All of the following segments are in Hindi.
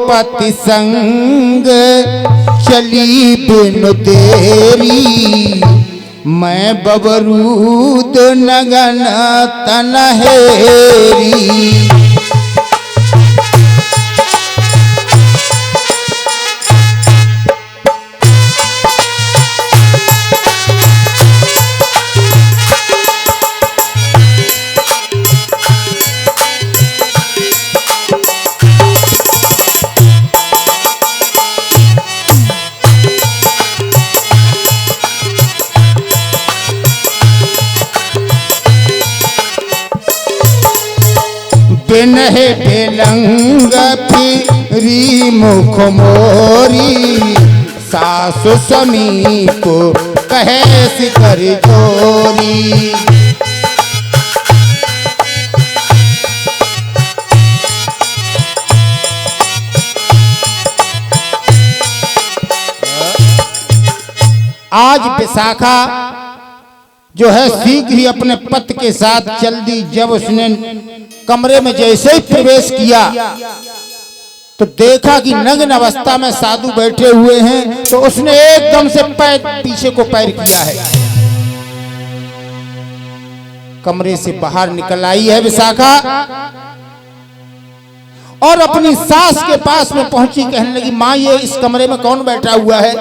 पति संग चली बिनु तेरी, मैं बबरूद नगन तनहेरी। बिनहे बेलंग फिरी मुख मोरी, सासु समीप कहे सिकर जोरी। आज विशाखा जो है शीघ्र ही अपने पति के साथ चल दी। जब उसने कमरे में जैसे ही प्रवेश किया तो देखा कि नग्न अवस्था में साधु बैठे हुए हैं, तो उसने एकदम से पैर पीछे को पैर किया है। कमरे से बाहर निकल आई है विशाखा और अपनी सास के पास में पहुंची। कहने लगी, माँ ये इस कमरे में कौन बैठा हुआ है?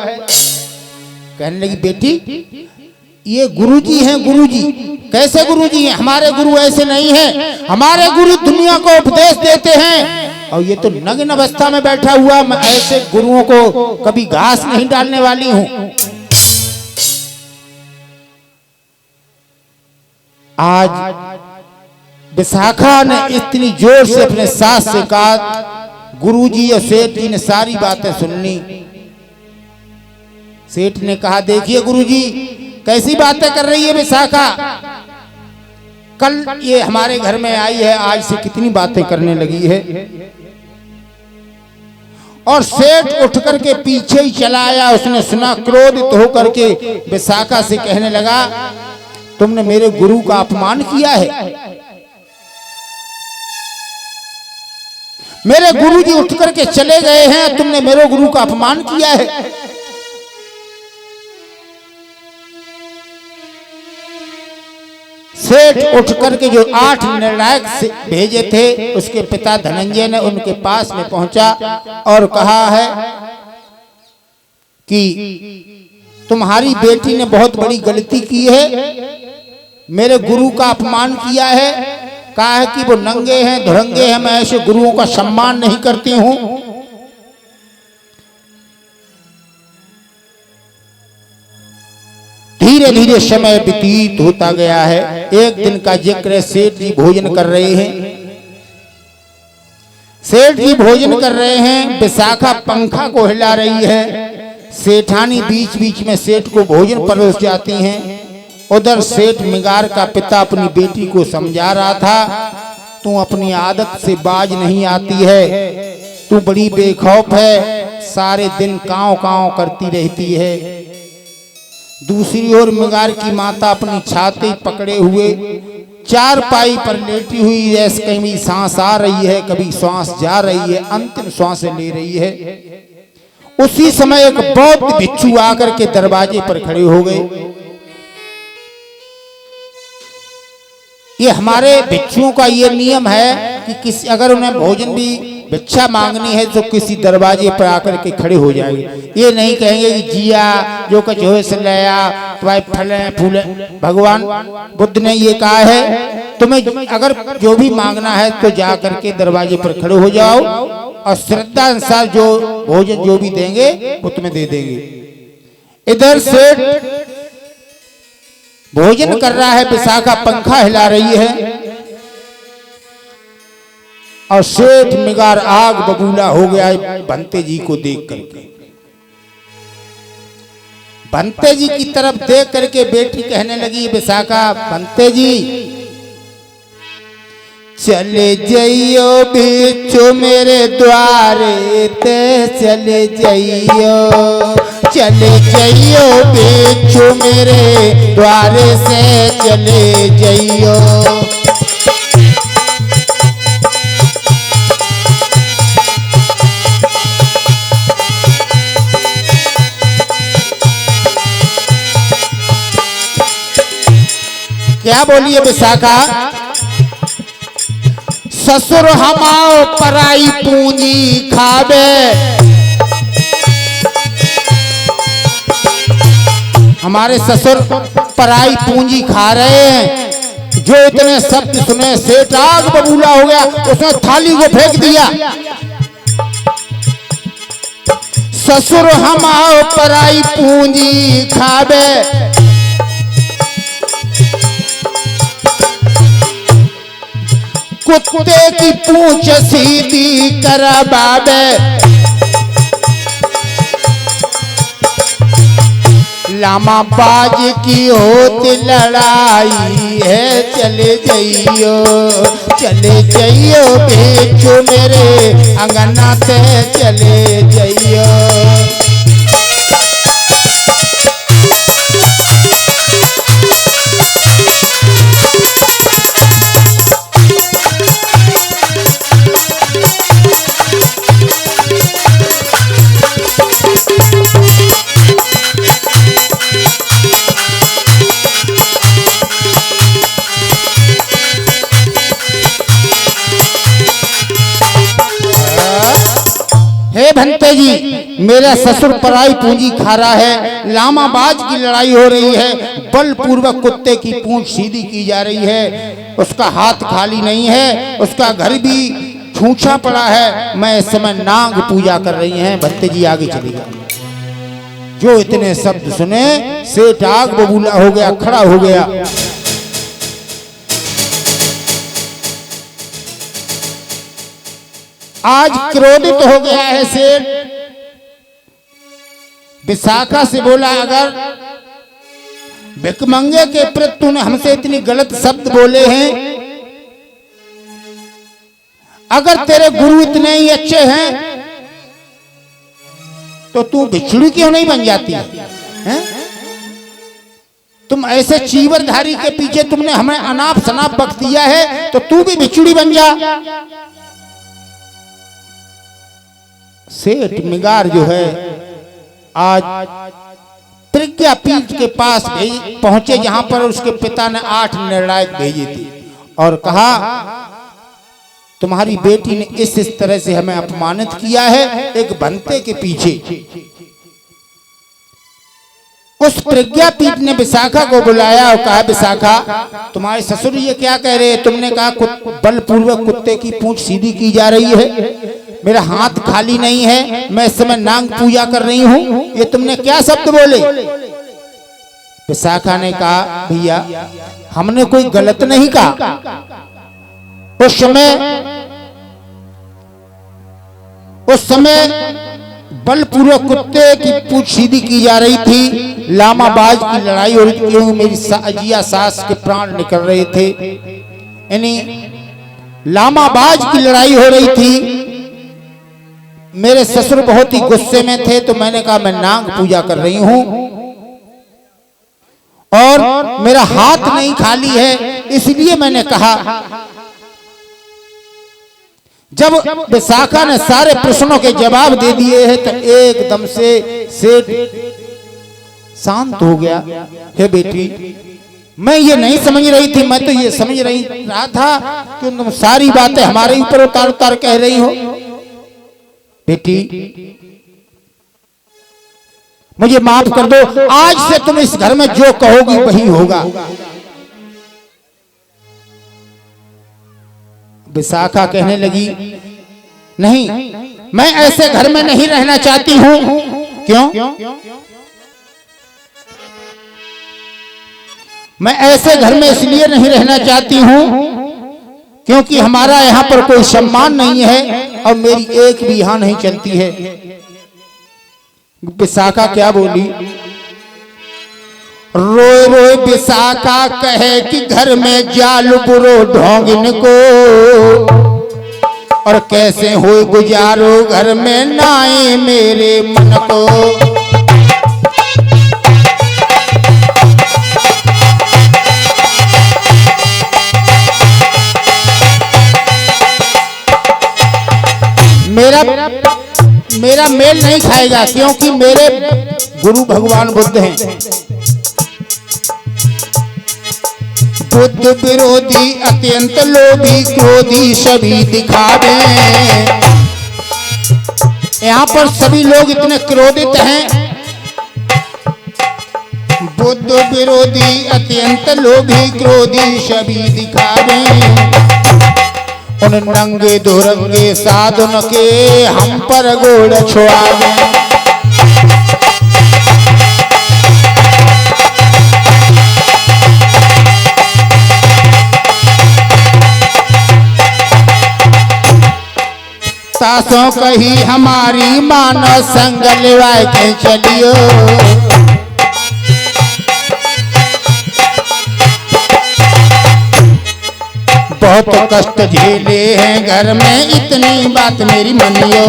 कहने लगी, बेटी ये गुरुजी हैं। गुरुजी? कैसे गुरुजी हैं? हमारे गुरु ऐसे नहीं हैं, हमारे गुरु दुनिया को उपदेश देते हैं और ये तो नग्न अवस्था में बैठा हुआ। मैं ऐसे गुरुओं को कभी घास नहीं डालने वाली हूं। आज विशाखा ने इतनी जोर से अपने सास से कहा। गुरुजी और सेठ जी ने सारी बातें सुन ली। सेठ ने कहा, देखिए गुरुजी कैसी बातें कर रही है विशाखा, कल ये हमारे घर में आई है, आज से कितनी बातें करने लगी है। और सेठ उठ करके पीछे ही चला आया। उसने सुना, क्रोधित होकर के विशाखा से कहने लगा, तुमने मेरे गुरु का अपमान किया है। मेरे गुरुजी उठ करके चले गए हैं, तुमने मेरे गुरु का अपमान किया है। सेठ उठ करके जो 8 निर्णायक भेजे थे, उसके पिता धनंजय ने उनके पास में पहुंचा और कहा है कि तुम्हारी बेटी ने बहुत बड़ी गलती की है, मेरे गुरु का अपमान किया है। कहा है कि वो नंगे हैं, धुरंगे हैं, मैं ऐसे गुरुओं का सम्मान नहीं करती हूं। धीरे धीरे समय व्यतीत होता गया है। एक दिन का जिक्र है, सेठ जी भोजन कर रहे हैं। सेठ जी भोजन कर रहे हैं, विशाखा पंखा को हिला रही है। सेठानी बीच बीच में सेठ को भोजन परोस जाती हैं। उधर सेठ मिगार का पिता अपनी बेटी को समझा रहा था, तू अपनी आदत से बाज नहीं आती है, तू बड़ी बेखौफ है, सारे दिन कांव कांव करती रहती है। दूसरी ओर मिगार की माता अपनी छाती पकड़े हुए चारपाई पर लेटी हुई, जैसे कहीं सांस आ रही है, कभी सांस जा रही है, अंतिम सांस ले रही है। उसी समय एक बौद्ध भिक्षु आकर के दरवाजे पर खड़े हो गए। ये हमारे भिक्षुओं का ये नियम है कि किसी अगर उन्हें भोजन भी भिक्षा मांगनी है तो किसी दरवाजे पर आकर के खड़े हो जाएंगे। ये नहीं कहेंगे कि जिया जो कुछ हो से लया तुम्हारे फले फूले। भगवान बुद्ध ने ये कहा है, तुम्हें अगर जो भी मांगना है तो जा करके दरवाजे पर खड़े हो जाओ और श्रद्धा अनुसार जो भोजन जो भी देंगे वो तुम्हें दे देंगे। इधर सेठ भोजन कर रहा है, विशाखा पंखा हिला रही है और सेठ मिगार आग बबूला हो गया भंते जी को देख करके। भंते जी की तरफ देख करके बेटी कहने लगी, विशाखा भंते जी चले जाइयो बिच्छू मेरे द्वारे ते, चले जाइयो चले जाइयो बिच्छू मेरे द्वारे से चले जाइयो। क्या बोलिए विशाखा? ससुर हमाओ पराई पूंजी खावे, हमारे ससुर पराई पूंजी खा रहे हैं। जो इतने शब्द सुने सेठ आग बबूला हो गया, उसने थाली को फेंक दिया। ससुर हमाओ पराई पूंजी खावे, कुत्ते की पूंछ सीधी करवावे, लामा बाज की होती लड़ाई है, चले जाइयो बेचो मेरे अंगना से चले जाइयो। हे भंते जी, मेरा ससुर पराई पूंजी खा रहा है, लामाबाज की लड़ाई हो रही है, बलपूर्वक कुत्ते की पूंछ सीधी की जा रही है, उसका हाथ खाली नहीं है, उसका घर भी छूछा पड़ा है। मैं इस समय नाग पूजा कर रही हैं। भंते जी आगे चले गए। जो इतने शब्द सुने सेठ आग बबूला हो गया, खड़ा हो गया। आज क्रोधित हो गया है सेठ। विशाखा से बोला, अगर भिकमंगे के प्रति तूने हमसे इतनी गलत शब्द बोले हैं, अगर तेरे गुरु इतने ही अच्छे हैं तो तू भिक्षुड़ी क्यों नहीं बन जाती है? तुम ऐसे चीवरधारी के पीछे तुमने हमें अनाप शनाप बख्श दिया है, तो तू भी भिक्षुड़ी बन जा। सेठ मिगार जो है आज प्रज्ञापीठ के पास पहुंचे, जहां पर उसके पिता ने 8 निर्णायक भेजे थे और कहा, तुम्हारी बेटी ने इस तरह से हमें अपमानित किया है एक भंते के पीछे। उस प्रज्ञापीठ ने विशाखा को बुलाया और कहा, विशाखा तुम्हारे ससुर ये क्या कह रहे हैं? तुमने कहा बलपूर्वक कुत्ते की पूंछ सीधी की जा रही है, मेरा हाथ खाली नहीं है, मैं इस समय नाग पूजा कर रही हूं, ये तुमने क्या शब्द बोले? विशाखा ने कहा, भैया हमने कोई गलत नहीं कहा। उस समय बलपूर्वक कुत्ते की पूंछ सीधी की जा रही थी, लामाबाज की लड़ाई हो रही थी, क्यों मेरी अजिया सास के प्राण निकल रहे थे, यानी लामाबाज की लड़ाई हो रही थी। मेरे ससुर बहुत ही गुस्से में थे, तो मैंने कहा मैं नाग पूजा कर रही हूं और मेरा हाथ नहीं खाली है, इसलिए मैंने कहा। जब विशाखा ने सारे प्रश्नों के जवाब दे दिए हैं तो एकदम से सेठ शांत हो गया। हे बेटी, मैं ये नहीं समझ रही थी, मैं तो ये समझ रहा था कि तुम सारी बातें हमारे ऊपर उतार उतार कह रही हो। बेटी मुझे माफ कर दो, आज से तुम इस घर में जो कहोगी वही होगा। विशाखा कहने लगी, नहीं, मैं ऐसे घर में नहीं रहना चाहती हूं। क्यों? मैं ऐसे घर में इसलिए नहीं रहना चाहती हूं क्योंकि हमारा यहाँ पर कोई सम्मान नहीं है और मेरी एक भी यहाँ नहीं चलती है। विशाखा क्या बोली? रोए रोए विशाखा कहे कि घर में जाल बुरो ढोंगिन को, और कैसे हो गुजारो घर में नाए मेरे मन को। मेरा मेल नहीं खाएगा क्योंकि मेरे गुरु भगवान बुद्ध हैं। बुद्ध विरोधी अत्यंत लोभी क्रोधी सभी दिखावे। यहाँ पर सभी लोग इतने क्रोधित हैं। बुद्ध विरोधी अत्यंत लोभी क्रोधी सभी दिखावे। उन नंगे दुरंगे साधुन के हम पर गोड़ छुआवे। सासों कही हमारी मानो संग लेवाए के चलियो। बहुत कष्ट झेले हैं घर में इतनी बात मेरी मनियो।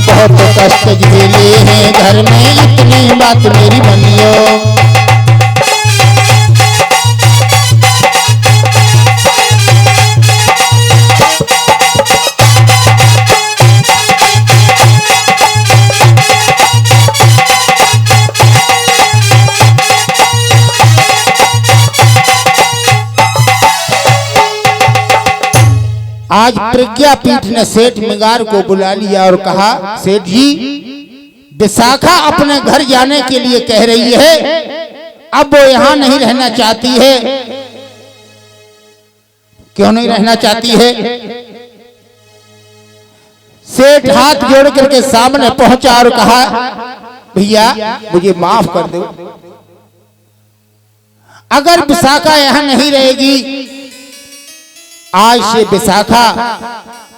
बहुत कष्ट झेले हैं घर में इतनी बात मेरी मनियो। आज प्रज्ञापीठ ने सेठ मिगार को बुला लिया और कहा, सेठ जी विशाखा अपने घर जाने के लिए कह रही है, अब वो यहां नहीं रहना चाहती है। क्यों नहीं रहना चाहती है? सेठ हाथ जोड़ करके सामने पहुंचा और कहा, भैया मुझे माफ कर दो। अगर विशाखा यहां नहीं रहेगी, आज से विशाखा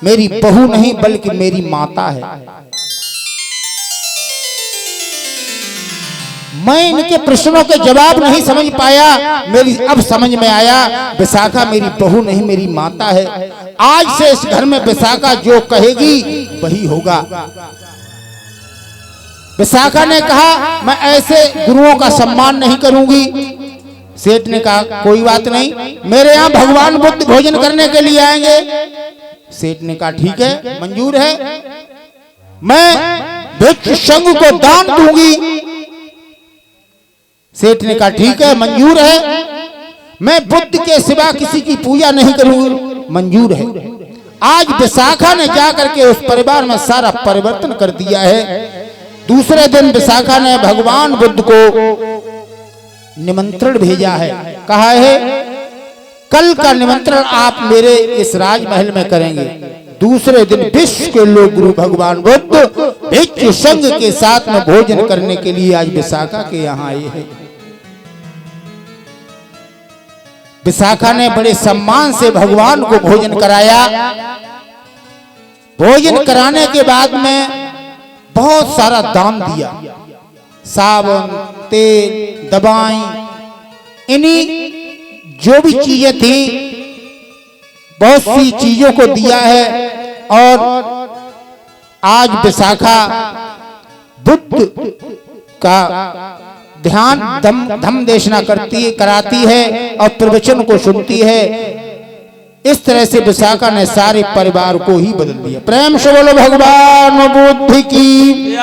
मेरी बहू नहीं बल्कि मेरी माता है। मैं इनके प्रश्नों के जवाब नहीं समझ पाया, मेरी अब समझ में आया विशाखा मेरी बहू नहीं मेरी माता है। आज से इस घर में विशाखा जो कहेगी वही होगा। विशाखा ने कहा, मैं ऐसे गुरुओं का सम्मान नहीं करूंगी। सेठ ने कहा, कोई बात नहीं, मेरे यहाँ भगवान बुद्ध भोजन करने के लिए आएंगे। सेठ ने कहा, ठीक है, मंजूर है, मैं भिक्षु संघ को दान दूंगी। सेठ ने कहा, ठीक है, मंजूर है, मैं बुद्ध के सिवा किसी की पूजा नहीं करूंगी। मंजूर है। आज विशाखा ने जाकर के उस परिवार में सारा परिवर्तन कर दिया है। दूसरे दिन विशाखा ने भगवान बुद्ध को निमंत्रण भेजा है। कहा है, कल का निमंत्रण आप मेरे इस राजमहल में करेंगे। दूसरे दिन विश्व के लोग गुरु भगवान बुद्ध भिक्षु संघ के साथ में भोजन करने के लिए आज विशाखा के यहाँ आए हैं। विशाखा ने बड़े सम्मान से भगवान को भोजन कराया। भोजन कराने के बाद में बहुत सारा दान दिया, साबुन, तेल, दवाएं, इन्हीं जो भी चीजें थी बहुत सी चीजों को दिया है। और आज विशाखा बुद्ध का ध्यान धम्म देशना कराती है और प्रवचन को सुनती है। इस तरह से विशाखा ने सारे परिवार को ही बदल दिया। प्रेम से बोलो भगवान बुद्ध की।